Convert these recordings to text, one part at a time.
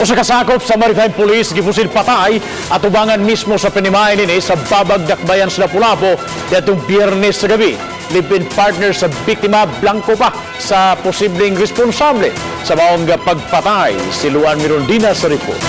Usa ka sakop sa Maritime Police gipagpusil-patay atubangan mismo sa Panimalay nini sa babagdakbayan sa Lapu-Lapu datong Biyernes sa gabi. Live-in partner sa biktima blanco pa sa posibleng responsable sa maong pagpatay. Si Luan Mirondina sa report.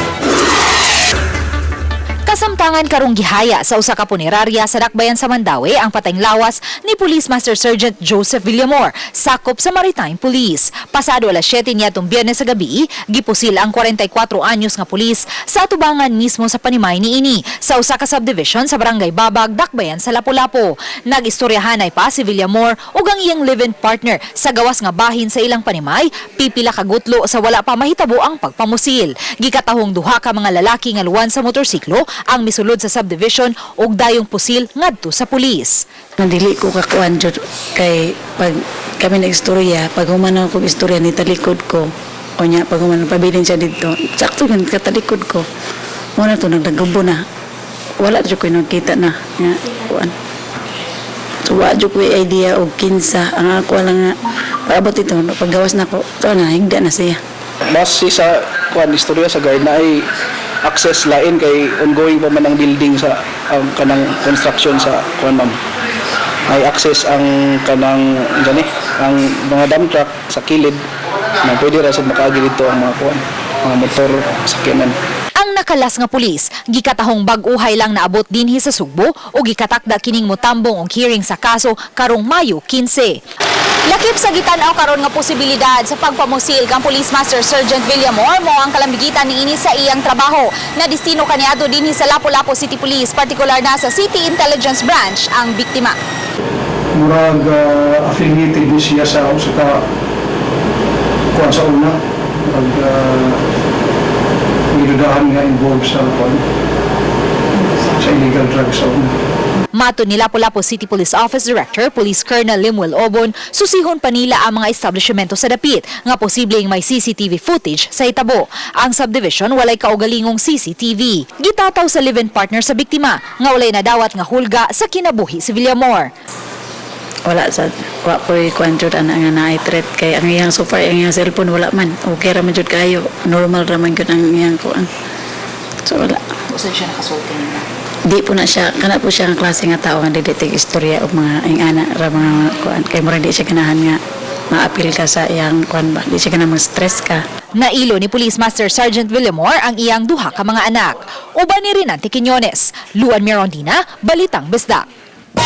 Kasamtangan karong gihaya sa usa ka punerarya sa dakbayan sa Mandaue ang patayng lawas ni Police Master Sergeant Joseph Villamor, sakop sa Maritime Police. Pasado alas 7 nitong Biyernes sa gabi, gipusil ang 44 anyos nga pulis sa Atubangan mismo sa Panimalay niini sa usa ka subdivision sa Barangay Babag, dakbayan sa Lapu-Lapu. Nag-istoryahanay pa si Villamor ug ang iyang live-in partner sa gawas nga bahin sa ilang Panimay, pipila ka gutlo sa wala pa mahitabo ang pagpamusil. Gikatahong duha ka mga lalaki nga luwan sa motorsiklo ang misulod sa subdivision ug dayong pusil ngadto sa pulis. Nandili ko kakuan jud kay pag kami na istorya, pag humanaw ko istorya ni talikod ko, o nya pag humanaw pabilin siya dito, sakto yun katalikod ko. Muna to nagdagubo na. Wala jud ko nakita na nga kuan. So wa jud ko idea og kinsa ang ako lang nga paabot ito paggawas na ko. To na higda na siya. Base sa kuan istorya sa guard na ay access lain kay ongoing pa man ang building sa kanang construction sa kuan ma'am. May access ang kanang gani ang mga dump truck sa kilid na pwede ra sad makaagi dito ang mga kuan, mga motor sakyanan. Ang nakalas nga pulis gikatahong bag-uhay lang naabot dinhi sa Sugbo ug gikatakda kining motambong og hearing sa kaso karong Mayo 15. Lakip sa gitan-aw karon nga posibilidad sa pagpamusil kang Police Master Sergeant Villamor mo ang kalambigitan niini sa iyang trabaho na destino kaniadto dinhi sa Lapu-Lapu City Police, partikular na sa City Intelligence Branch ang biktima. Murag affiliated ni siya sa ka kuan sa una pag niludahan nga involved sa illegal drugs sa una. Mato ni Lapu-Lapu City Police Office Director, Police Colonel Limuel Obon, susihon pa nila ang mga establishmento sa dapit nga posibleng may CCTV footage sa hitabo. Ang subdivision walay kaugalingong CCTV. Gitataw sa live-in partner sa biktima nga walay nadawat nga hulga sa kinabuhi si Villamor. Wala sa wa ko'y kuan jud ana nga naay threat kay ang iyang super ang iyang cellphone wala man. Okay ra man jud kayo. Normal ra man gyud ang iyang kuan. So wala. Usa siya nakasulti nila. Di po na siya, kana po siya ang klase nga tao nga didetek istorya o mga ingana ra mga kuan kay mura di siya ganahan nga maapil ka sa iyang kuan ba di siya ganahan stress ka. Nailo ni Police Master Sergeant Villamor ang iyang duha ka mga anak. Uban ni Rinante Quiñones, Luan Mirondina, Balitang Bisdak.